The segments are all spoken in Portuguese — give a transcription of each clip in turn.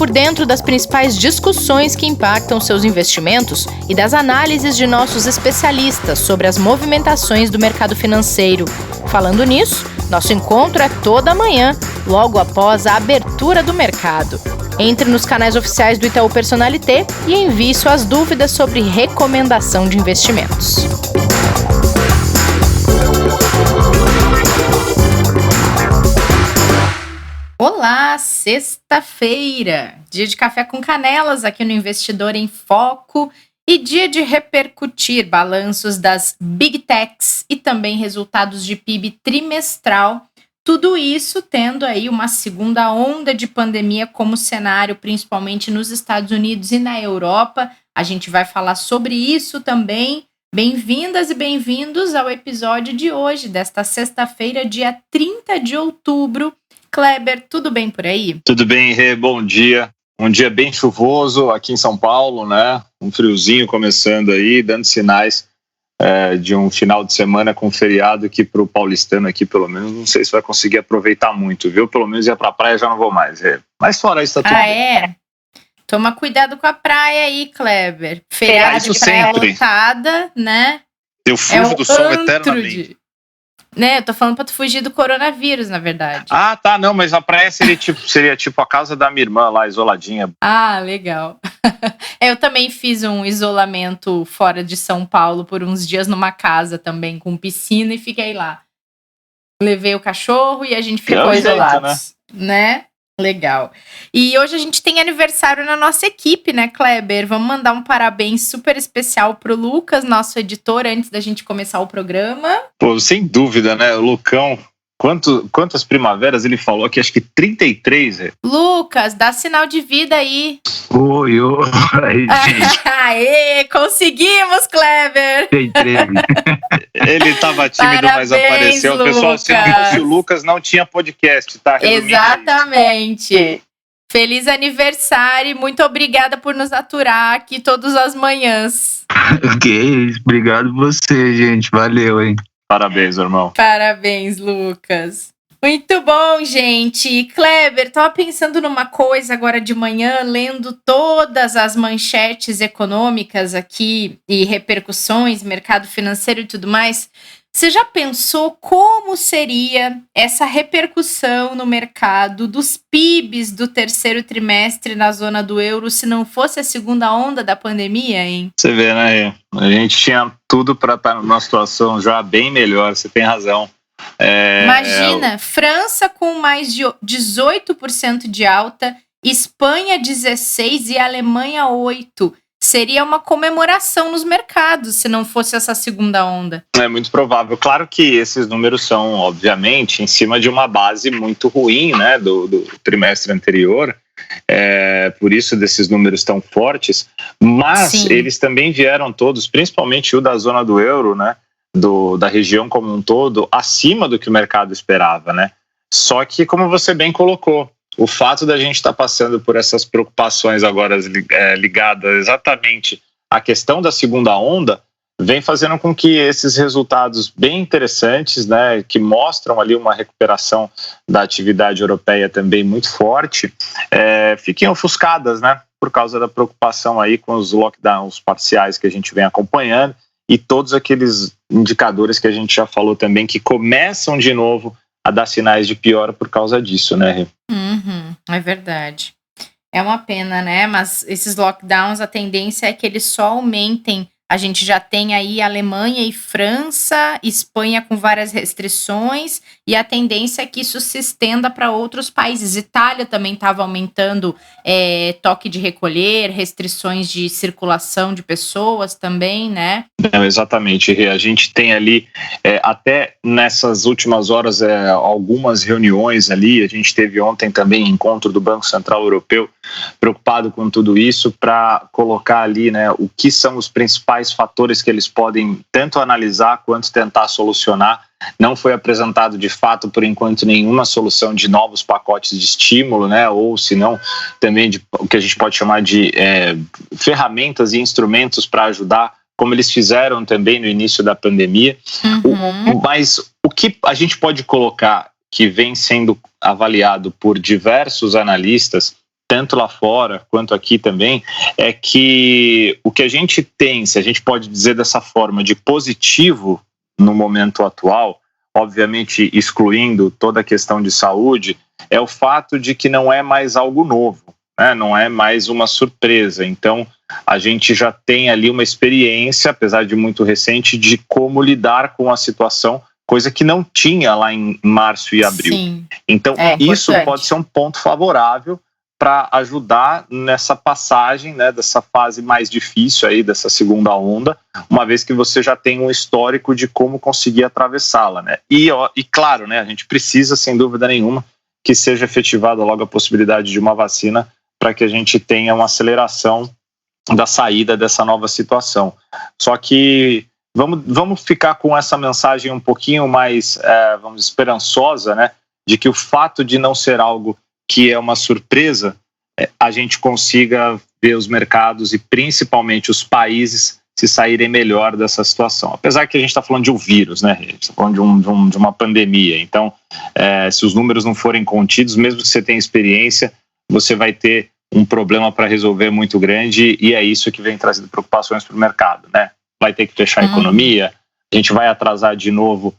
por dentro das principais discussões que impactam seus investimentos e das análises de nossos especialistas sobre as movimentações do mercado financeiro. Falando nisso, nosso encontro é toda manhã, logo após a abertura do mercado. Entre nos canais oficiais do Itaú Personalité e envie suas dúvidas sobre recomendação de investimentos. Olá, sexta-feira, dia de café com canelas aqui no Investidor em Foco e dia de repercutir balanços das Big Techs e também resultados de PIB trimestral. Tudo isso tendo aí uma segunda onda de pandemia como cenário, principalmente nos Estados Unidos e na Europa. A gente vai falar sobre isso também. Bem-vindas e bem-vindos ao episódio de hoje, desta sexta-feira, dia 30 de outubro. Kleber, tudo bem por aí? Tudo bem, Rê, bom dia. Um dia bem chuvoso aqui em São Paulo, né? Um friozinho começando aí, dando sinais de um final de semana com feriado que para o paulistano aqui, pelo menos, não sei se vai conseguir aproveitar muito, viu? Pelo menos ir para a praia já não vou mais, Rê. Mas fora isso, tá tudo bem. É? Toma cuidado com a praia aí, Kleber. Feriado de praia lotada, né? Eu fujo do sol eternamente. Né, eu tô falando pra tu fugir do coronavírus, na verdade. Ah, tá, não, mas a praia seria tipo a casa da minha irmã lá, isoladinha. Ah, legal. Eu também fiz um isolamento fora de São Paulo por uns dias numa casa também, com piscina, e fiquei lá. Levei o cachorro e a gente ficou isolados, né? Legal. E hoje a gente tem aniversário na nossa equipe, né, Kleber? Vamos mandar um parabéns super especial pro Lucas, nosso editor, antes da gente começar o programa. Pô, sem dúvida, né? O Lucão, quantas primaveras ele falou aqui? Acho que 33, é? Lucas, dá sinal de vida aí. Oi, gente. Aê, conseguimos, Kleber! Tem 13. Ele tava tímido, Parabéns, mas apareceu. O pessoal, se o Lucas não tinha podcast, tá? Exatamente. Feliz aniversário e muito obrigada por nos aturar aqui todas as manhãs. Ok, obrigado você, gente. Valeu, hein? Parabéns, irmão. Parabéns, Lucas. Muito bom, gente. Kleber, tava pensando numa coisa agora de manhã, lendo todas as manchetes econômicas aqui e repercussões, mercado financeiro e tudo mais. Você já pensou como seria essa repercussão no mercado dos PIBs do terceiro trimestre na zona do euro se não fosse a segunda onda da pandemia, hein? Você vê, né? A gente tinha tudo para estar numa situação já bem melhor, você tem razão. Imagina, França com mais de 18% de alta, Espanha 16% e Alemanha 8%. Seria uma comemoração nos mercados se não fosse essa segunda onda. É muito provável. Claro que esses números são, obviamente, em cima de uma base muito ruim, né, do trimestre anterior. Por isso desses números tão fortes. Mas Sim. Eles também vieram todos, principalmente o da zona do euro, né, da região como um todo, acima do que o mercado esperava, né? Só que, como você bem colocou, o fato da gente estar passando por essas preocupações agora ligadas exatamente à questão da segunda onda, vem fazendo com que esses resultados bem interessantes, né, que mostram ali uma recuperação da atividade europeia também muito forte, fiquem ofuscadas, né, por causa da preocupação aí com os lockdowns parciais que a gente vem acompanhando e todos aqueles indicadores que a gente já falou também que começam de novo a dar sinais de pior por causa disso, né? É verdade. É uma pena, né? Mas esses lockdowns, a tendência é que eles só aumentem. A gente já tem aí Alemanha e França, Espanha com várias restrições, e a tendência é que isso se estenda para outros países. Itália também estava aumentando toque de recolher, restrições de circulação de pessoas também, né? Exatamente, a gente tem ali, até nessas últimas horas, algumas reuniões ali. A gente teve ontem também encontro do Banco Central Europeu, preocupado com tudo isso, para colocar ali, né, o que são os principais fatores que eles podem tanto analisar quanto tentar solucionar. Não foi apresentado de fato, por enquanto, nenhuma solução de novos pacotes de estímulo, né? Ou se não, também de o que a gente pode chamar de ferramentas e instrumentos para ajudar, como eles fizeram também no início da pandemia. Mas o que a gente pode colocar, que vem sendo avaliado por diversos analistas, tanto lá fora quanto aqui também, é que o que a gente tem, se a gente pode dizer dessa forma, de positivo no momento atual, obviamente excluindo toda a questão de saúde, é o fato de que não é mais algo novo, né? Não é mais uma surpresa. Então, a gente já tem ali uma experiência, apesar de muito recente, de como lidar com a situação, coisa que não tinha lá em março e abril. Sim. Então, isso pode ser um ponto favorável para ajudar nessa passagem, né, dessa fase mais difícil aí, dessa segunda onda, uma vez que você já tem um histórico de como conseguir atravessá-la, né? E claro, né, a gente precisa, sem dúvida nenhuma, que seja efetivada logo a possibilidade de uma vacina para que a gente tenha uma aceleração da saída dessa nova situação. Só que vamos ficar com essa mensagem um pouquinho mais, esperançosa, né, de que o fato de não ser algo que é uma surpresa, a gente consiga ver os mercados e principalmente os países se saírem melhor dessa situação. Apesar que a gente está falando de um vírus, né? A gente está falando de uma pandemia. Então, se os números não forem contidos, mesmo que você tenha experiência, você vai ter um problema para resolver muito grande, e é isso que vem trazendo preocupações para o mercado, né? Vai ter que fechar a economia, a gente vai atrasar de novo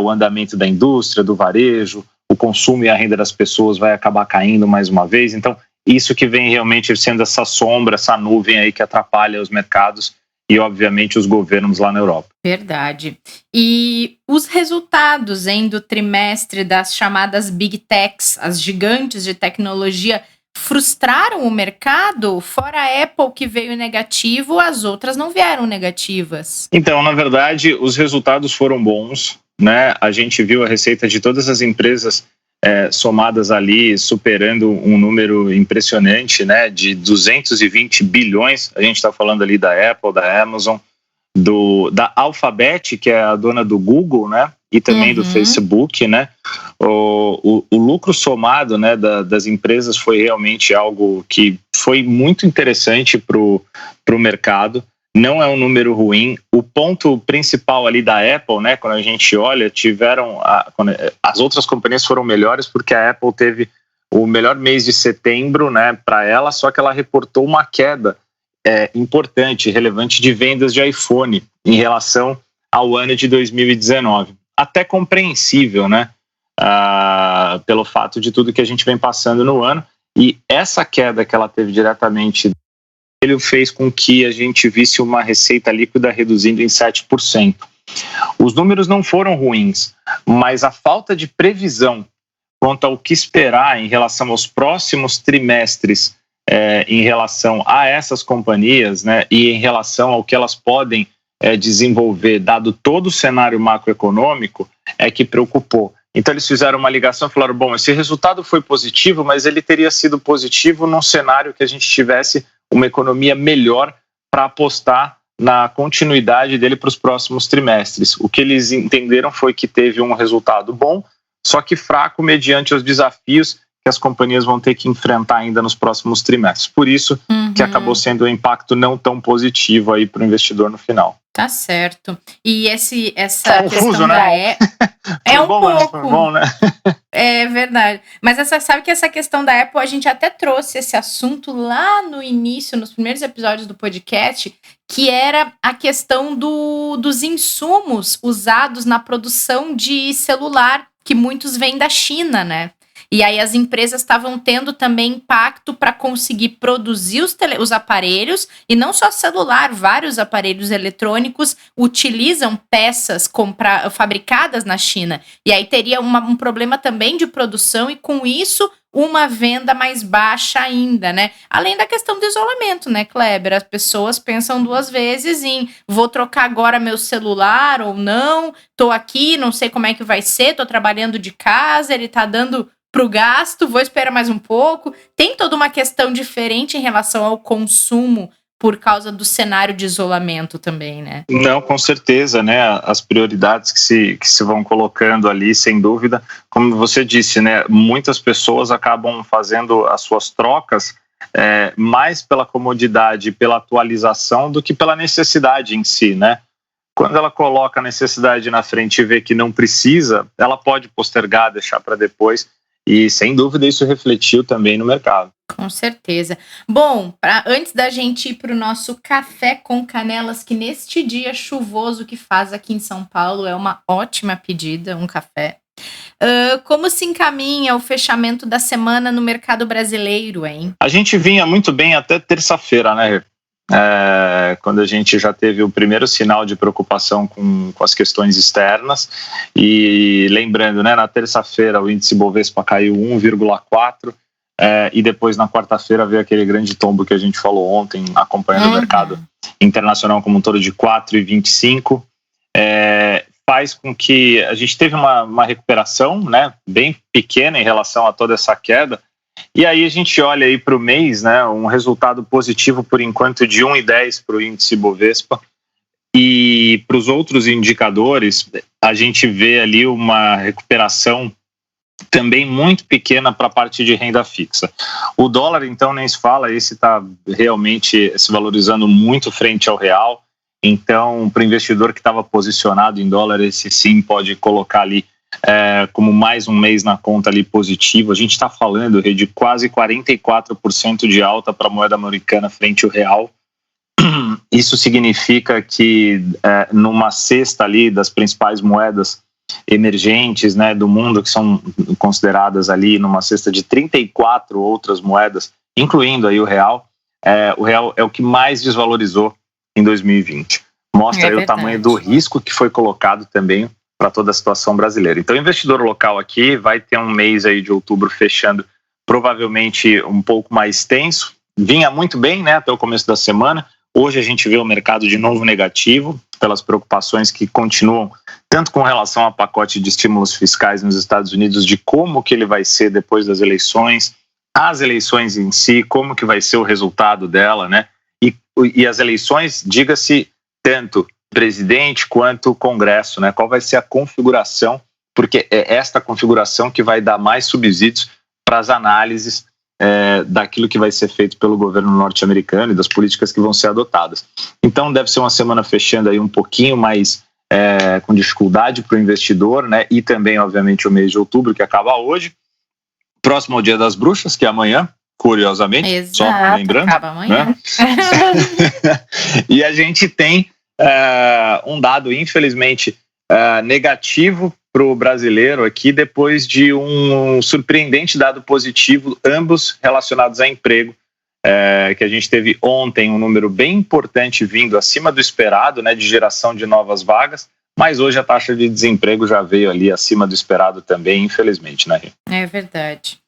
o andamento da indústria, do varejo, o consumo e a renda das pessoas vai acabar caindo mais uma vez. Então, isso que vem realmente sendo essa sombra, essa nuvem aí que atrapalha os mercados e, obviamente, os governos lá na Europa. Verdade. E os resultados, do trimestre das chamadas Big Techs, as gigantes de tecnologia, frustraram o mercado? Fora a Apple, que veio negativo, as outras não vieram negativas. Então, na verdade, os resultados foram bons, né? A gente viu a receita de todas as empresas somadas ali, superando um número impressionante, né? De 220 bilhões. A gente está falando ali da Apple, da Amazon, da Alphabet, que é a dona do Google, né? E também do Facebook, né? O lucro somado, né, das empresas foi realmente algo que foi muito interessante para o mercado. Não é um número ruim. O ponto principal ali da Apple, né, quando a gente olha, as outras companhias foram melhores porque a Apple teve o melhor mês de setembro, né, para ela, só que ela reportou uma queda importante, relevante de vendas de iPhone em relação ao ano de 2019. Até compreensível, né, pelo fato de tudo que a gente vem passando no ano. E essa queda que ela teve diretamente, ele fez com que a gente visse uma receita líquida reduzindo em 7%. Os números não foram ruins, mas a falta de previsão quanto ao que esperar em relação aos próximos trimestres, em relação a essas companhias, né, e em relação ao que elas podem desenvolver, dado todo o cenário macroeconômico, é que preocupou. Então eles fizeram uma ligação e falaram, bom, esse resultado foi positivo, mas ele teria sido positivo num cenário que a gente tivesse uma economia melhor para apostar na continuidade dele para os próximos trimestres. O que eles entenderam foi que teve um resultado bom, só que fraco mediante os desafios que as companhias vão ter que enfrentar ainda nos próximos trimestres. Por isso que acabou sendo um impacto não tão positivo aí para o investidor no final. Tá certo. E essa confuso, questão né? É um bom, pouco. Foi bom, né? É verdade. Mas sabe que essa questão da Apple, a gente até trouxe esse assunto lá no início, nos primeiros episódios do podcast, que era a questão dos insumos usados na produção de celular, que muitos vêm da China, né? E aí as empresas estavam tendo também impacto para conseguir produzir os aparelhos, e não só celular, vários aparelhos eletrônicos utilizam peças fabricadas na China. E aí teria um problema também de produção e com isso uma venda mais baixa ainda, né? Além da questão do isolamento, né, Kleber? As pessoas pensam duas vezes em vou trocar agora meu celular ou não, tô aqui, não sei como é que vai ser, tô trabalhando de casa, ele tá dando pro gasto, vou esperar mais um pouco. Tem toda uma questão diferente em relação ao consumo por causa do cenário de isolamento também, né? Não, com certeza, né? As prioridades que se vão colocando ali, sem dúvida. Como você disse, né? Muitas pessoas acabam fazendo as suas trocas mais pela comodidade, pela atualização, do que pela necessidade em si, né? Quando ela coloca a necessidade na frente e vê que não precisa, ela pode postergar, deixar para depois. e sem dúvida isso refletiu também no mercado. Com certeza. Bom, antes da gente ir para o nosso café com canelas, que neste dia chuvoso que faz aqui em São Paulo é uma ótima pedida, um café. Como se encaminha o fechamento da semana no mercado brasileiro, hein? A gente vinha muito bem até terça-feira, né? Quando a gente já teve o primeiro sinal de preocupação com as questões externas. E lembrando, né, na terça-feira o índice Bovespa caiu 1,4%. E depois na quarta-feira veio aquele grande tombo que a gente falou ontem, acompanhando o mercado internacional como um todo de 4,25%. Faz com que a gente teve uma recuperação, né, bem pequena em relação a toda essa queda. E aí a gente olha aí para o mês, né, um resultado positivo por enquanto de 1,10 para o índice Bovespa. E para os outros indicadores, a gente vê ali uma recuperação também muito pequena para a parte de renda fixa. O dólar, então, nem se fala, esse está realmente se valorizando muito frente ao real. Então, para o investidor que estava posicionado em dólar, esse sim pode colocar ali como mais um mês na conta ali positivo. A gente está falando de quase 44% de alta para a moeda americana frente ao real. Isso significa que numa cesta ali das principais moedas emergentes, né, do mundo, que são consideradas ali numa cesta de 34 outras moedas, incluindo aí o real é o que mais desvalorizou em 2020. Mostra aí o tamanho do risco que foi colocado também para toda a situação brasileira. Então, o investidor local aqui vai ter um mês aí de outubro fechando provavelmente um pouco mais tenso. Vinha muito bem, né, até o começo da semana. Hoje a gente vê o mercado de novo negativo, pelas preocupações que continuam, tanto com relação ao pacote de estímulos fiscais nos Estados Unidos, de como que ele vai ser depois das eleições, as eleições em si, como que vai ser o resultado dela, né? E as eleições, diga-se, tanto presidente quanto Congresso, né? Qual vai ser a configuração, porque é esta configuração que vai dar mais subsídios para as análises daquilo que vai ser feito pelo governo norte-americano e das políticas que vão ser adotadas. Então deve ser uma semana fechando aí um pouquinho mais com dificuldade para o investidor, né? E também, obviamente, o mês de outubro, que acaba hoje, próximo ao Dia das Bruxas, que é amanhã, curiosamente. Exato, só lembrando, acaba amanhã. Né? E a gente tem um dado, infelizmente, negativo para o brasileiro aqui, depois de um surpreendente dado positivo, ambos relacionados a emprego, que a gente teve ontem um número bem importante vindo acima do esperado, né, de geração de novas vagas, mas hoje a taxa de desemprego já veio ali acima do esperado também, infelizmente, né? É verdade.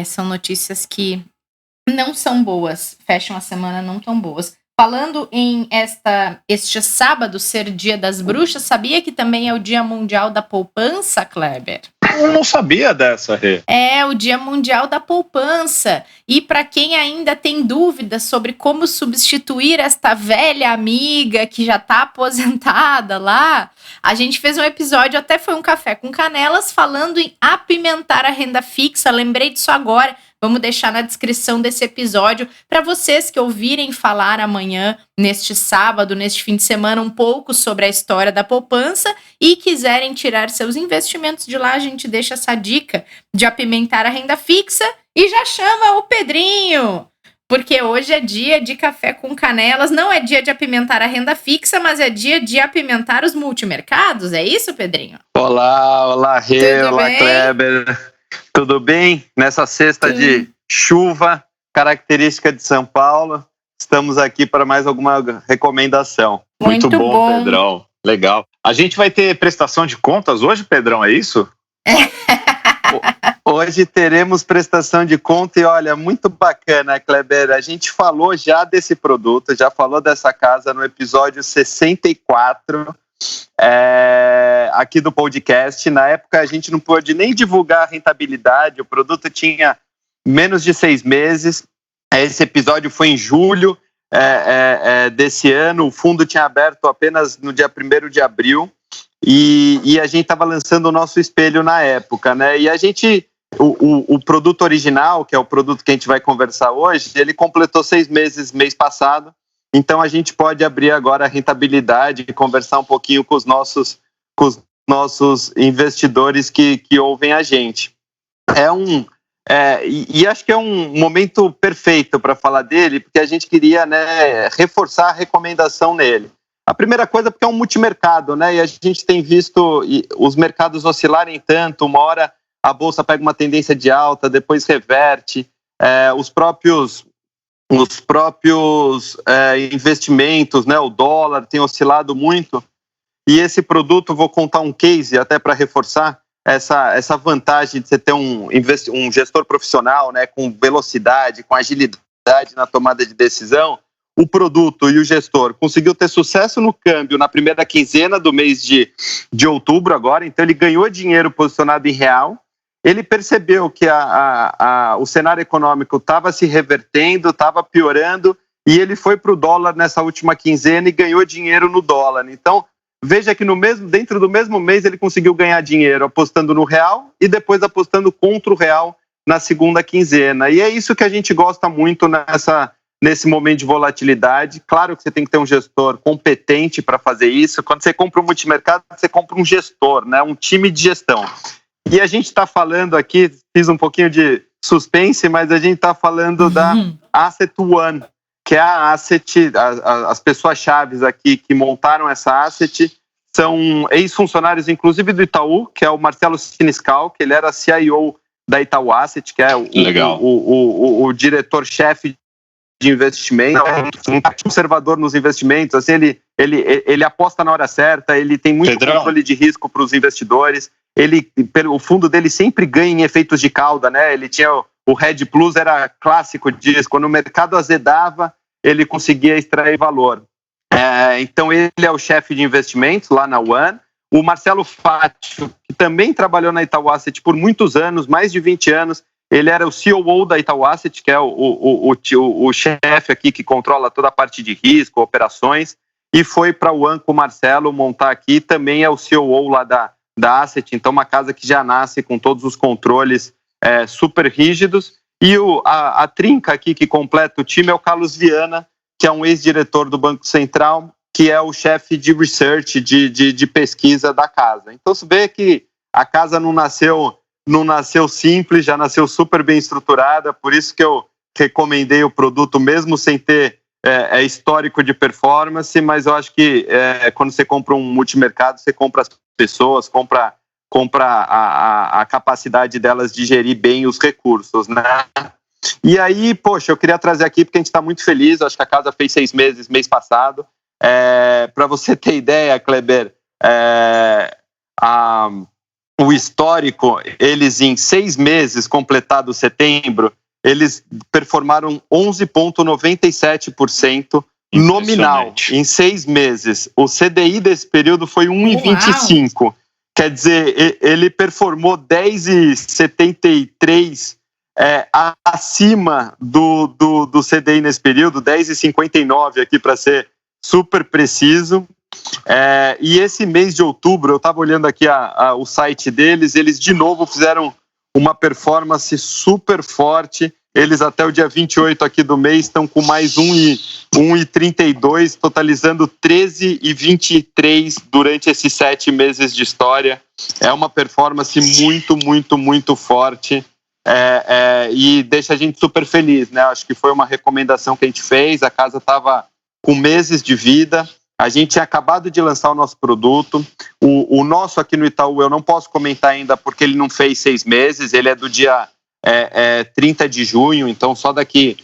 São notícias que não são boas, fecham a semana não tão boas. Falando em este sábado ser Dia das Bruxas, sabia que também é o Dia Mundial da Poupança, Kleber? Eu não sabia dessa, Rê. É o Dia Mundial da Poupança. E para quem ainda tem dúvidas sobre como substituir esta velha amiga que já está aposentada lá, a gente fez um episódio, até foi um café com canelas, falando em apimentar a renda fixa. Lembrei disso agora. Vamos deixar na descrição desse episódio para vocês que ouvirem falar amanhã, neste sábado, neste fim de semana, um pouco sobre a história da poupança e quiserem tirar seus investimentos de lá, a gente deixa essa dica de apimentar a renda fixa e já chama o Pedrinho, porque hoje é dia de café com canelas, não é dia de apimentar a renda fixa, mas é dia de apimentar os multimercados, é isso, Pedrinho? Olá, Rê, olá, Kleber. Tudo bem? Nessa sexta de chuva, característica de São Paulo, estamos aqui para mais alguma recomendação. Muito bom, Pedrão. Legal. A gente vai ter prestação de contas hoje, Pedrão, é isso? Hoje teremos prestação de conta e olha, muito bacana, Kleber. A gente falou já desse produto, já falou dessa casa no episódio 64, aqui do podcast. Na época a gente não pôde nem divulgar a rentabilidade, o produto tinha menos de 6 meses. Esse episódio foi em julho desse ano, o fundo tinha aberto apenas no dia 1º de abril e a gente estava lançando o nosso espelho na época, né? E a gente, o produto original, que é o produto que a gente vai conversar hoje, ele completou 6 meses mês passado. Então, a gente pode abrir agora a rentabilidade e conversar um pouquinho com os nossos investidores que ouvem a gente. E acho que é um momento perfeito para falar dele, porque a gente queria, né, reforçar a recomendação nele. A primeira coisa porque é um multimercado, né, e a gente tem visto os mercados oscilarem tanto, uma hora a bolsa pega uma tendência de alta, depois reverte, os próprios investimentos, né, o dólar tem oscilado muito, e esse produto, vou contar um case até para reforçar essa vantagem de você ter um gestor profissional, né, com velocidade, com agilidade na tomada de decisão. O produto e o gestor conseguiu ter sucesso no câmbio na primeira quinzena do mês de outubro agora, então ele ganhou dinheiro posicionado em real. Ele percebeu que o cenário econômico estava se revertendo, estava piorando, e ele foi para o dólar nessa última quinzena e ganhou dinheiro no dólar. Então, veja que dentro do mesmo mês ele conseguiu ganhar dinheiro apostando no real e depois apostando contra o real na segunda quinzena. E é isso que a gente gosta muito nesse momento de volatilidade. Claro que você tem que ter um gestor competente para fazer isso. Quando você compra um multimercado, você compra um gestor, né? Um time de gestão. E a gente está falando aqui, fiz um pouquinho de suspense, mas a gente está falando da Asset One, que é a asset, as pessoas-chave aqui que montaram essa asset são ex-funcionários, inclusive do Itaú, que é o Marcelo Siniscal, que ele era CIO da Itaú Asset, que é o diretor-chefe de investimento, um conservador nos investimentos, assim, ele aposta na hora certa, ele tem muito controle de risco para os investidores, o fundo dele sempre ganha em efeitos de cauda, né? Ele tinha o Red Plus, era clássico disso, quando o mercado azedava, ele conseguia extrair valor. Então ele é o chefe de investimentos lá na One. O Marcelo Fátio, que também trabalhou na Itaú Asset por muitos anos, mais de 20 anos, ele era o COO da Itaú Asset, que é o chefe aqui que controla toda a parte de risco, operações, e foi para o One com o Marcelo montar aqui, também é o COO lá da Asset, então uma casa que já nasce com todos os controles super rígidos. E a trinca aqui que completa o time é o Carlos Viana, que é um ex-diretor do Banco Central, que é o chefe de research, de pesquisa da casa. Então você vê que a casa não nasceu simples, já nasceu super bem estruturada, por isso que eu recomendei o produto, mesmo sem ter histórico de performance, mas eu acho que quando você compra um multimercado, você compra as pessoas, compra a capacidade delas de gerir bem os recursos, né? E aí, poxa, eu queria trazer aqui porque a gente está muito feliz, acho que a casa fez 6 meses, mês passado. Para você ter ideia, Kleber, o histórico, eles em 6 meses, completado setembro, eles performaram 11,97% nominal em 6 meses. O CDI desse período foi 1,25%. Quer dizer, ele performou 10,73% acima do CDI nesse período, 10,59% aqui para ser super preciso. E esse mês de outubro, eu estava olhando aqui o site deles, eles de novo fizeram uma performance super forte. Eles até o dia 28 aqui do mês estão com mais 1,32, totalizando 13,23 durante esses 7 meses de história. É uma performance muito, muito, muito forte e deixa a gente super feliz, né? Acho que foi uma recomendação que a gente fez, a casa estava com meses de vida, a gente tinha acabado de lançar o nosso produto, o nosso aqui no Itaú eu não posso comentar ainda porque ele não fez 6 meses, ele é do dia 30 de junho, então só daqui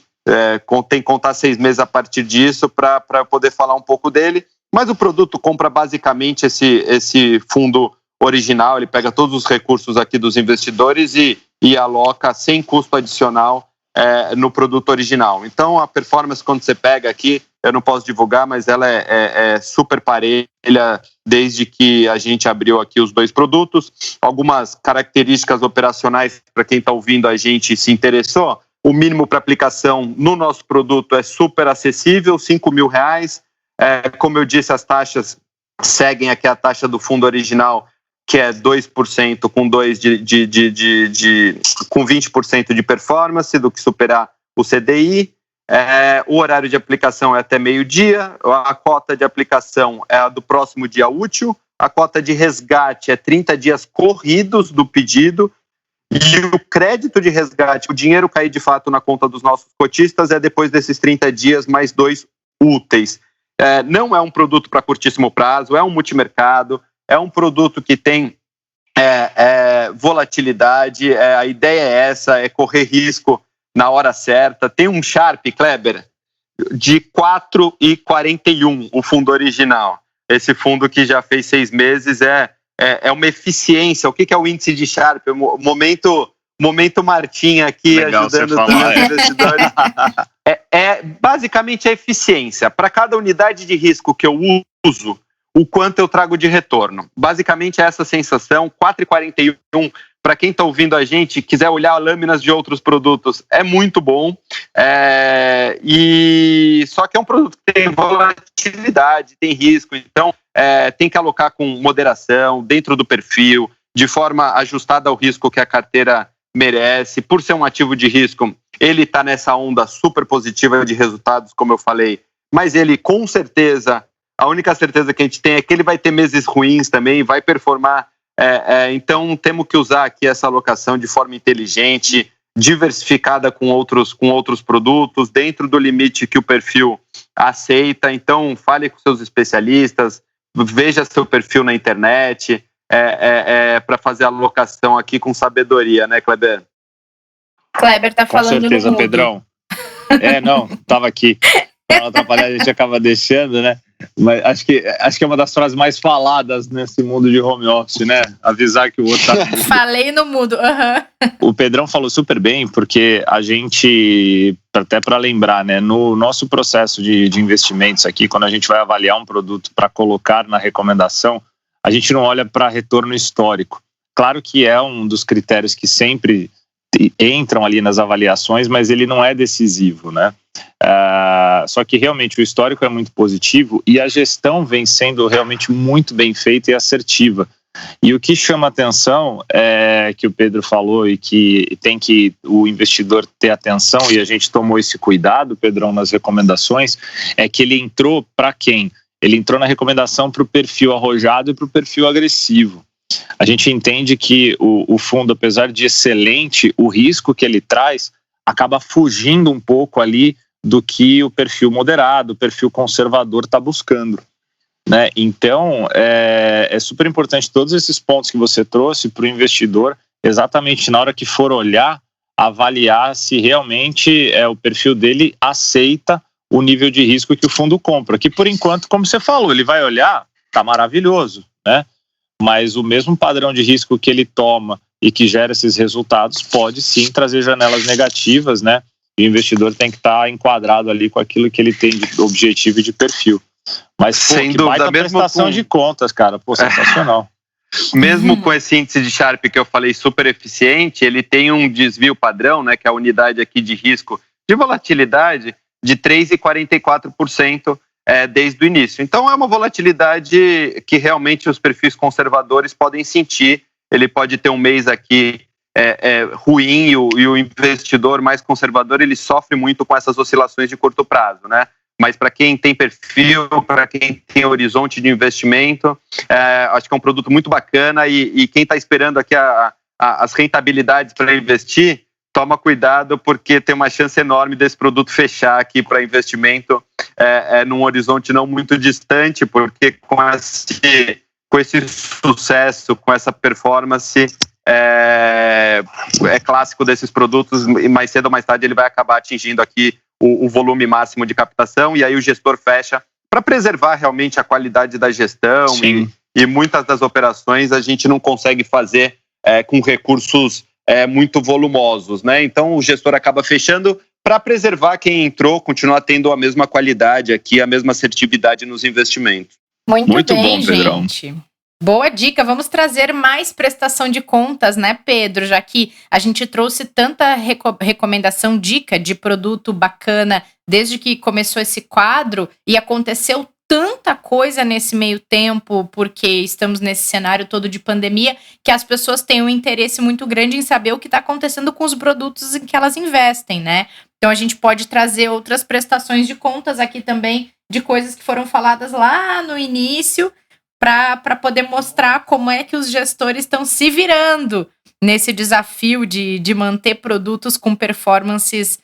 tem que contar 6 meses a partir disso para poder falar um pouco dele, mas o produto compra basicamente esse fundo original, ele pega todos os recursos aqui dos investidores e aloca sem custo adicional no produto original. Então a performance quando você pega aqui, eu não posso divulgar, mas ela é super parelha desde que a gente abriu aqui os 2 produtos. Algumas características operacionais para quem está ouvindo a gente se interessou. O mínimo para aplicação no nosso produto é super acessível, R$5.000. Como eu disse, as taxas seguem aqui a taxa do fundo original, que é 2% com 20% de performance do que superar o CDI. O horário de aplicação é até meio-dia, a cota de aplicação é a do próximo dia útil, a cota de resgate é 30 dias corridos do pedido E o crédito de resgate, o dinheiro cair de fato na conta dos nossos cotistas é depois desses 30 dias mais 2 úteis. Não é um produto para curtíssimo prazo, é um multimercado, é um produto que tem volatilidade, a ideia é essa, é correr risco na hora certa. Tem um Sharpe, Kleber, de 4,41, o fundo original. Esse fundo que já fez 6 meses é uma eficiência. O que é o índice de Sharpe? Momento Martim aqui. Legal, ajudando os investidores. Basicamente a eficiência. Para cada unidade de risco que eu uso, o quanto eu trago de retorno. Basicamente é essa sensação. 4,41, para quem está ouvindo a gente, quiser olhar lâminas de outros produtos, é muito bom. Só que é um produto que tem volatilidade, tem risco, então tem que alocar com moderação, dentro do perfil, de forma ajustada ao risco que a carteira merece. Por ser um ativo de risco, ele está nessa onda super positiva de resultados, como eu falei, mas ele, com certeza, a única certeza que a gente tem é que ele vai ter meses ruins também, vai performar. Então, temos que usar aqui essa alocação de forma inteligente, diversificada com outros produtos, dentro do limite que o perfil aceita. Então, fale com seus especialistas, veja seu perfil na internet, para fazer a alocação aqui com sabedoria, né, Kleber? Kleber tá falando. Com certeza, Pedrão. Não, estava aqui. Para não atrapalhar, a gente acaba deixando, né? Mas acho que é uma das frases mais faladas nesse mundo de home office, né? Avisar que o outro tá... Falei no mudo. O Pedrão falou super bem, porque a gente, até para lembrar, né? No nosso processo de investimentos aqui, quando a gente vai avaliar um produto para colocar na recomendação, a gente não olha para retorno histórico. Claro que é um dos critérios que sempre entram ali nas avaliações, mas ele não é decisivo, né? Só que realmente o histórico é muito positivo e a gestão vem sendo realmente muito bem feita e assertiva. E o que chama atenção é que o Pedro falou e que tem que o investidor ter atenção, e a gente tomou esse cuidado, Pedrão, nas recomendações, é que ele entrou para quem? Ele entrou na recomendação para o perfil arrojado e para o perfil agressivo. A gente entende que o fundo, apesar de excelente, o risco que ele traz acaba fugindo um pouco ali do que o perfil moderado, o perfil conservador está buscando, né? Então, é super importante todos esses pontos que você trouxe para o investidor, exatamente na hora que for olhar, avaliar se realmente o perfil dele aceita o nível de risco que o fundo compra, que por enquanto, como você falou, ele vai olhar, tá maravilhoso, né? Mas o mesmo padrão de risco que ele toma e que gera esses resultados pode sim trazer janelas negativas, né? E o investidor tem que estar enquadrado ali com aquilo que ele tem de objetivo e de perfil. Mas, sem dúvida, baita prestação de contas, cara. Pô, sensacional. Mesmo com esse índice de Sharpe que eu falei super eficiente, ele tem um desvio padrão, né? Que é a unidade aqui de risco de volatilidade de 3,44%. Desde o início. Então é uma volatilidade que realmente os perfis conservadores podem sentir. Ele pode ter um mês aqui ruim e o investidor mais conservador ele sofre muito com essas oscilações de curto prazo, né? Mas para quem tem perfil, para quem tem horizonte de investimento, acho que é um produto muito bacana e quem está esperando aqui as rentabilidades para investir, toma cuidado porque tem uma chance enorme desse produto fechar aqui para investimento num horizonte não muito distante, porque com esse sucesso, com essa performance, é clássico desses produtos, e mais cedo ou mais tarde ele vai acabar atingindo aqui o volume máximo de captação, e aí o gestor fecha para preservar realmente a qualidade da gestão e muitas das operações a gente não consegue fazer com recursos muito volumosos, né? Então o gestor acaba fechando para preservar quem entrou, continuar tendo a mesma qualidade aqui, a mesma assertividade nos investimentos. Muito bem, bom, Pedrão. Gente. Boa dica, vamos trazer mais prestação de contas, né, Pedro? Já que a gente trouxe tanta recomendação, dica de produto bacana desde que começou esse quadro e aconteceu tanta coisa nesse meio tempo, porque estamos nesse cenário todo de pandemia, que as pessoas têm um interesse muito grande em saber o que está acontecendo com os produtos em que elas investem, né? Então a gente pode trazer outras prestações de contas aqui também, de coisas que foram faladas lá no início, para poder mostrar como é que os gestores estão se virando nesse desafio de manter produtos com performances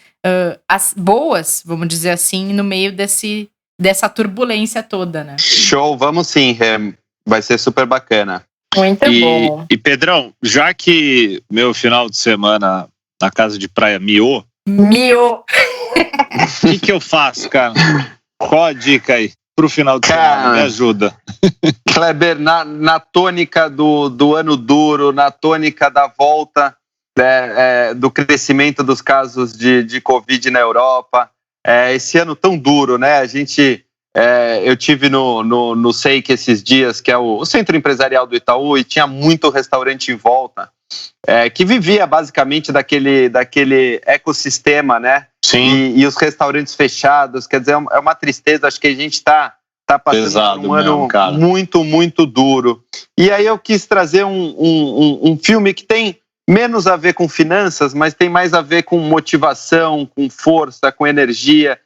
boas, vamos dizer assim, no meio dessa turbulência toda, né? Show, vamos sim, Rem. Vai ser super bacana. Muito bom. E Pedrão, já que meu final de semana na casa de praia miou, o que eu faço, cara? Qual a dica aí pro final de semana? Me ajuda. Kleber, na tônica do ano duro, na tônica da volta do crescimento dos casos de Covid na Europa, esse ano tão duro, né? Eu tive no SEIC esses dias, que é o Centro Empresarial do Itaú, e tinha muito restaurante em volta, que vivia basicamente daquele ecossistema, né? Sim. E os restaurantes fechados, quer dizer, é uma tristeza. Acho que a gente está passando pesado por um ano mesmo, muito, muito duro. E aí eu quis trazer um filme que tem menos a ver com finanças, mas tem mais a ver com motivação, com força, com energia.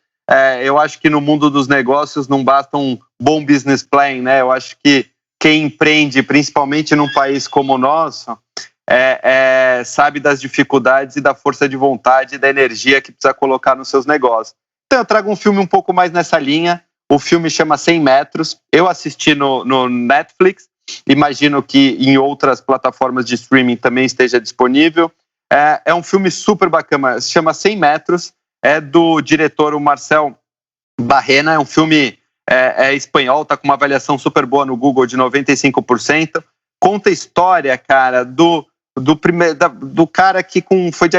Eu acho que no mundo dos negócios não basta um bom business plan, né? Eu acho que quem empreende, principalmente num país como o nosso, sabe das dificuldades e da força de vontade e da energia que precisa colocar nos seus negócios. Então eu trago um filme um pouco mais nessa linha. O filme chama 100 Metros. Eu assisti no Netflix. Imagino que em outras plataformas de streaming também esteja disponível. É um filme super bacana. Se chama 100 Metros. É do diretor Marcel Barrena. É um filme espanhol. Está com uma avaliação super boa no Google de 95%. Conta a história, cara, do cara que foi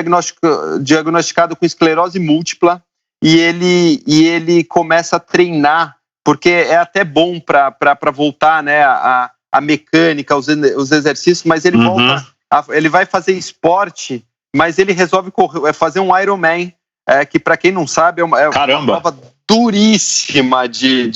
diagnosticado com esclerose múltipla. E ele começa a treinar, porque é até bom para voltar, né, a mecânica, os exercícios, mas ele volta, ele vai fazer esporte, mas ele resolve fazer um Ironman, que para quem não sabe é uma prova duríssima de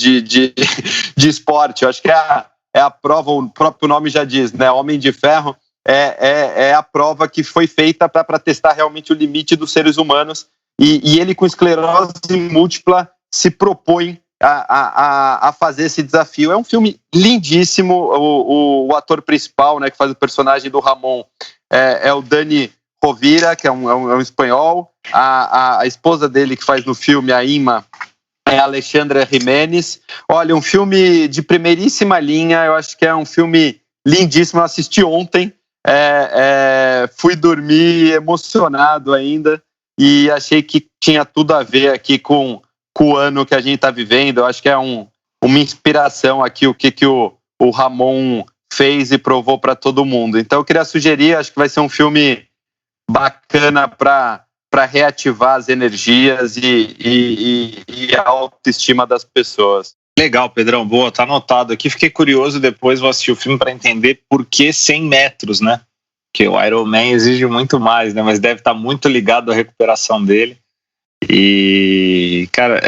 esporte. Eu acho que é a prova, o próprio nome já diz, né, Homem de Ferro, é a prova que foi feita para testar realmente o limite dos seres humanos. E ele, com esclerose múltipla, se propõe a fazer esse desafio. É um filme lindíssimo. O ator principal, né, que faz o personagem do Ramon, é o Dani Rovira, que é um espanhol. A esposa dele, que faz no filme, a Ima, é a Alexandra Jiménez. Olha, um filme de primeiríssima linha. Eu acho que é um filme lindíssimo. Eu assisti ontem. Fui dormir emocionado ainda. E achei que tinha tudo a ver aqui com o ano que a gente está vivendo. Eu acho que é uma inspiração aqui o que o Ramon fez e provou para todo mundo. Então eu queria sugerir, acho que vai ser um filme bacana para reativar as energias e a autoestima das pessoas. Legal, Pedrão. Boa, tá anotado aqui. Fiquei curioso, depois vou assistir o filme para entender por que 100 metros, né? Que o Ironman exige muito mais, né? Mas deve estar muito ligado à recuperação dele. E, cara,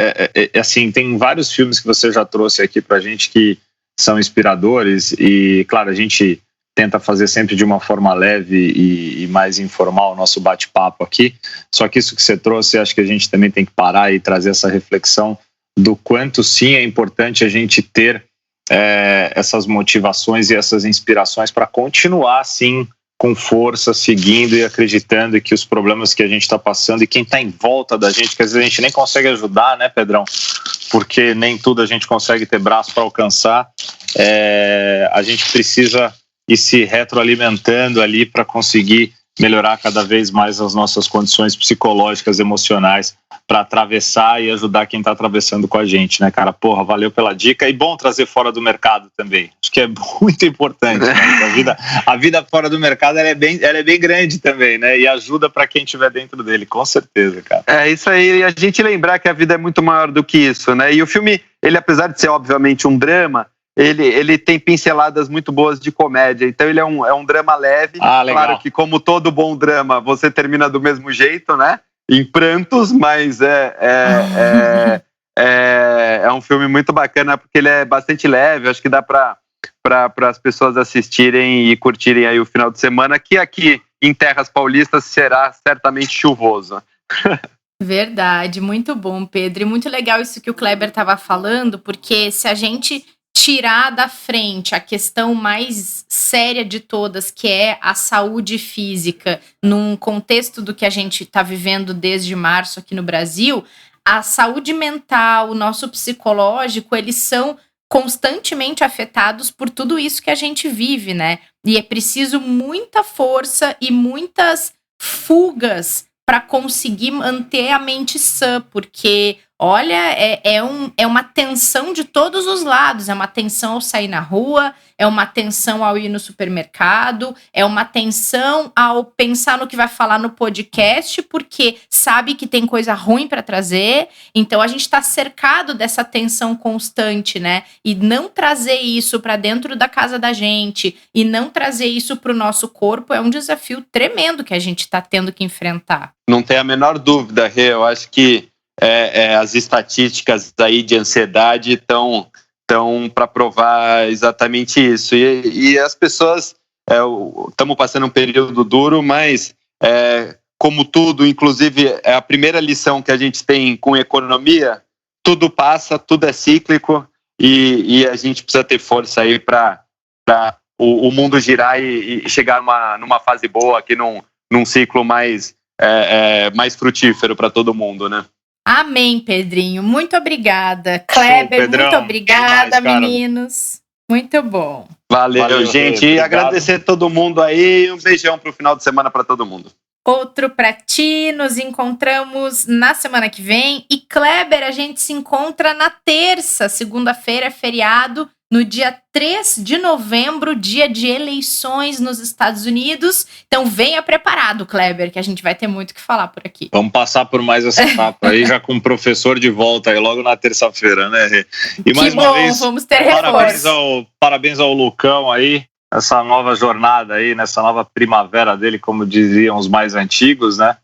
assim, tem vários filmes que você já trouxe aqui pra gente que são inspiradores e, claro, a gente tenta fazer sempre de uma forma leve e mais informal o nosso bate-papo aqui. Só que isso que você trouxe, acho que a gente também tem que parar e trazer essa reflexão do quanto, sim, é importante a gente ter essas motivações e essas inspirações para continuar, sim, com força, seguindo e acreditando que os problemas que a gente está passando e quem está em volta da gente, que às vezes a gente nem consegue ajudar, né, Pedrão? Porque nem tudo a gente consegue ter braço para alcançar. A gente precisa ir se retroalimentando ali para conseguir melhorar cada vez mais as nossas condições psicológicas, emocionais, para atravessar e ajudar quem está atravessando com a gente, né, cara? Porra, valeu pela dica. E bom trazer fora do mercado também. Acho que é muito importante. Né? A vida fora do mercado ela é bem grande também, né? E ajuda para quem estiver dentro dele, com certeza, cara. É isso aí. E a gente lembrar que a vida é muito maior do que isso, né? E o filme, ele apesar de ser obviamente um drama, ele tem pinceladas muito boas de comédia. Então ele é um drama leve. Claro que como todo bom drama, você termina do mesmo jeito, né? Em prantos, mas é um filme muito bacana porque ele é bastante leve. Acho que dá para as pessoas assistirem e curtirem aí o final de semana, que aqui em Terras Paulistas será certamente chuvoso. Verdade, muito bom, Pedro. E muito legal isso que o Kleber estava falando, porque se a gente tirar da frente a questão mais séria de todas, que é a saúde física, num contexto do que a gente está vivendo desde março aqui no Brasil, a saúde mental, o nosso psicológico, eles são constantemente afetados por tudo isso que a gente vive, né? E é preciso muita força e muitas fugas para conseguir manter a mente sã, porque, olha, é uma tensão de todos os lados, é uma tensão ao sair na rua, é uma tensão ao ir no supermercado, é uma tensão ao pensar no que vai falar no podcast, porque sabe que tem coisa ruim para trazer, então a gente está cercado dessa tensão constante, né? E não trazer isso para dentro da casa da gente, e não trazer isso para o nosso corpo é um desafio tremendo que a gente está tendo que enfrentar. Não tem a menor dúvida, Rê, eu acho que as estatísticas aí de ansiedade estão para provar exatamente isso. E as pessoas, estamos passando um período duro, mas como tudo, inclusive a primeira lição que a gente tem com economia, tudo passa, tudo é cíclico e a gente precisa ter força aí para o mundo girar e chegar numa fase boa aqui num ciclo mais frutífero para todo mundo, né? Amém, Pedrinho. Muito obrigada. Kleber, muito obrigada, meninos. Muito bom. Valeu, gente. E agradecer todo mundo aí. Um beijão pro final de semana para todo mundo. Outro pra ti. Nos encontramos na semana que vem. E Kleber, a gente se encontra na terça. Segunda-feira é feriado. No dia 3 de novembro, dia de eleições nos Estados Unidos. Então venha preparado, Kleber, que a gente vai ter muito o que falar por aqui. Vamos passar por mais essa etapa aí, já com o professor de volta aí logo na terça-feira, né? E mais uma vez, vamos ter reforço. Parabéns ao Lucão aí, essa nova jornada aí, nessa nova primavera dele, como diziam os mais antigos, né?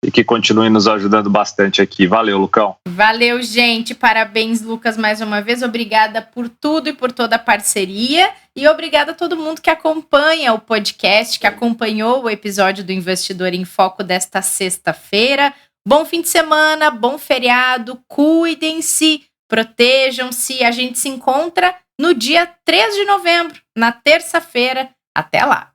E que continue nos ajudando bastante aqui. Valeu, Lucão. Valeu, gente. Parabéns, Lucas, mais uma vez. Obrigada por tudo e por toda a parceria. E obrigada a todo mundo que acompanha o podcast, que acompanhou o episódio do Investidor em Foco desta sexta-feira. Bom fim de semana, bom feriado. Cuidem-se, protejam-se. A gente se encontra no dia 3 de novembro, na terça-feira. Até lá.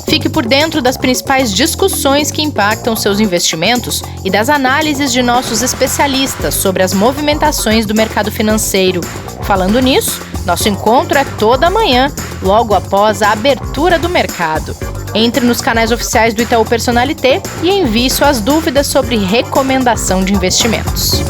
Fique por dentro das principais discussões que impactam seus investimentos e das análises de nossos especialistas sobre as movimentações do mercado financeiro. Falando nisso, nosso encontro é toda manhã, logo após a abertura do mercado. Entre nos canais oficiais do Itaú Personalité e envie suas dúvidas sobre recomendação de investimentos.